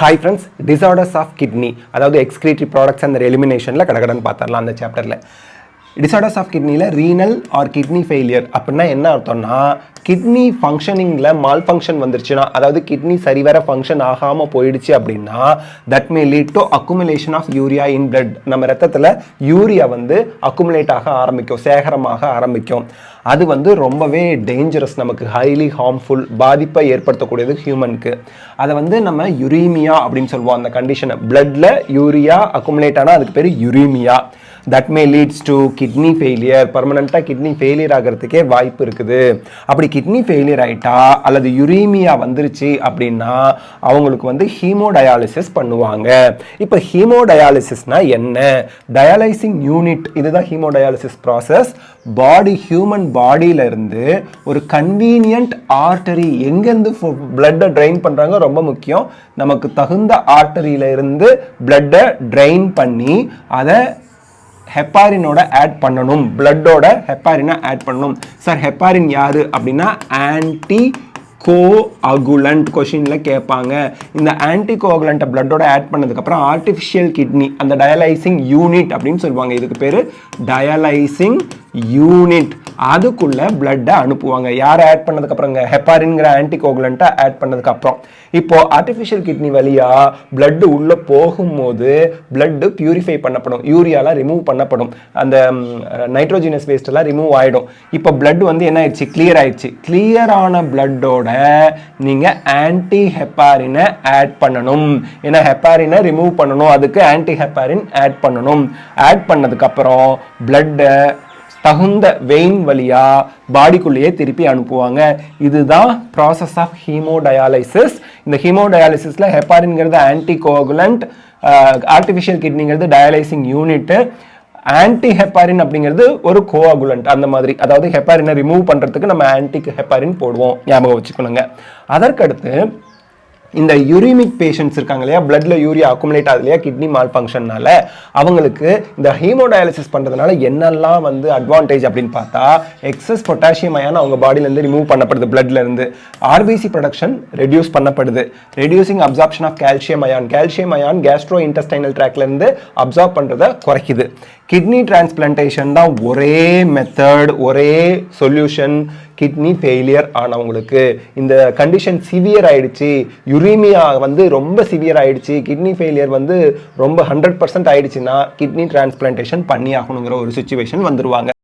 Hi friends, disorders of kidney அதாவது excretory products and their eliminationல கடகடன் பார்த்தரலாம் அந்த சாப்டர்ல. Disorders of kidneyல renal or kidney failure அப்படினா என்ன அர்த்தம்னா கிட்னி ஃபங்க்ஷனிங்ல மால் ஃபங்க்ஷன் வந்துருச்சுனா அதாவது கிட்னி சரிவர ஃபங்க்ஷன் ஆகாம போயிடுச்சு அப்படினா that may lead to accumulation of urea in blood. நம்ம ரத்தத்துல யூரியா வந்து அக்குமுலேட் ஆக ஆரம்பிக்கும், சேகரமாக ஆரம்பிக்கும். அது வந்து ரொம்பவே டேஞ்சரஸ், நமக்கு ஹைலி ஹார்ம்ஃபுல், பாதிப்பை ஏற்படுத்தக்கூடியது ஹியூமனுக்கு. அதை வந்து நம்ம யுரீமியா அப்படின்னு சொல்லுவோம். அந்த கண்டிஷனை பிளட்ல யூரியா அக்குமுலேட் ஆனால் அதுக்கு பேர் uraemia. That may leads to kidney failure. பர்மனெண்ட்டாக கிட்னி ஃபெயிலியர் ஆகிறதுக்கே வாய்ப்பு இருக்குது. அப்படி கிட்னி ஃபெயிலியர் ஆகிட்டா அல்லது யுரீமியா வந்துருச்சு அப்படின்னா அவங்களுக்கு வந்து ஹீமோடயாலிசிஸ் பண்ணுவாங்க. இப்போ ஹீமோடயாலிசிஸ்னா என்ன? டயாலைசிங் யூனிட், இதுதான் ஹீமோடயாலிசிஸ் ப்ராசஸ். ஹியூமன் பாடியில இருந்து ஒரு கன்வீனியன்ட் ஆர்டரி எங்கேருந்து பிளட்டை ட்ரைன் பண்ணுறாங்க ரொம்ப முக்கியம். நமக்கு தகுந்த ஆர்டரியில இருந்து பிளட்டை ட்ரைன் பண்ணி அதை ஹெப்பாரினோட ஆட் பண்ணணும். பிளட்டோட ஹெப்பாரினை ஆட் பண்ணணும். சார் ஹெப்பாரின் யாரு அப்படின்னா ஆன்டி கோஅகுலண்ட் கொஷினில் கேட்பாங்க. இந்த ஆன்டி கோஅகுலண்ட்டை பிளட்டோட ஆட் பண்ணதுக்கப்புறம் ஆர்டிஃபிஷியல் கிட்னி, அந்த டயாலைசிங் யூனிட் அப்படின்னு சொல்லுவாங்க. இதுக்கு பேர் டயாலைசிங் யூனிட். அதுக்குள்ள பிளட்டை அனுப்புவாங்க. யாரை ஆட் பண்ணதுக்கப்புறங்க? ஹெப்பாரின்கிற ஆன்டி கோஅகுலண்ட்டை ஆட் பண்ணதுக்கப்புறம். இப்போ ஆர்டிஃபிஷியல் கிட்னி வழியா பிளட் உள்ள போகும்போது பிளட் பியூரிஃபை பண்ணப்படும், யூரியாலாம் ரிமூவ் பண்ணப்படும், அந்த நைட்ரோஜினஸ் வேஸ்ட் எல்லாம் ரிமூவ் ஆகிடும். இப்போ பிளட் வந்து என்ன ஆயிடுச்சு? கிளியர் ஆயிடுச்சு. கிளியர் ஆன பிளட்டோட நீங்க ஆன்டி ஹெப்பாரினை ஆட் பண்ணணும். ஏன்னா ஹெப்பாரினை ரிமூவ் பண்ணணும், அதுக்கு ஆன்டி ஹெப்பாரின் ஆட் பண்ணணும். ஆட் பண்ணதுக்கு அப்புறம் பிளட்டை தகுந்த வெயின் வழியா பாடிக்குள்ளேயே திருப்பி அனுப்புவாங்க. இதுதான் ப்ராசஸ் ஆஃப் ஹீமோடயாலிசிஸ். இந்த ஹீமோடயாலிசிஸ்ல ஹெப்பாரின்ங்கிறது ஆன்டி கோகுலண்ட், ஆர்டிஃபிஷியல் கிட்னிங்கிறது டயாலைசிங் யூனிட், ஆன்டி ஹெப்பாரின் அப்படிங்கிறது ஒரு கோஆகுலண்ட். அந்த மாதிரி, அதாவது ஹெப்பாரினை ரிமூவ் பண்றதுக்கு நம்ம ஆன்டி ஹெப்பாரின் போடுவோம், ஞாபகம் வச்சுக்கணுங்க. அதற்கடுத்து இந்த யூரிமிக் பேஷண்ட்ஸ் இருக்காங்க இல்லையா, பிளட்ல யூரியா அக்குமுலேட் ஆகுது இல்லையா கிட்னி மால் ஃபங்க்ஷன்னால, அவங்களுக்கு இந்த ஹீமோடயாலிசிஸ் பண்றதுனால என்னெல்லாம் வந்து அட்வான்டேஜ் அப்படின்னு பார்த்தா, எக்ஸஸ் பொட்டாசியம் அயான் அவங்க பாடியில இருந்து ரிமூவ் பண்ணப்படுது, பிளட்ல இருந்து ஆர்பிசி ப்ரொடக்ஷன் ரெடியூஸ் பண்ணப்படுது, reducing absorption of calcium ion. Calcium ion gastrointestinal ட்ராக்ல இருந்து அப்சார்ப் பண்றதை குறைக்குது. கிட்னி டிரான்ஸ்பிளான்டேஷன் தான் ஒரே மெத்தட், ஒரே சொல்யூஷன் கிட்னி ஃபெயிலியர் ஆனவங்களுக்கு. இந்த கண்டிஷன் சிவியர் ஆயிடுச்சு, யுரீமியா வந்து ரொம்ப சிவியர் ஆயிடுச்சு, கிட்னி ஃபெயிலியர் வந்து ரொம்ப 100% ஆயிடுச்சுன்னா கிட்னி டிரான்ஸ்பிளான்டேஷன் பண்ணி ஆகணுங்கிற ஒரு சிச்சுவேஷன் வந்துருவாங்க.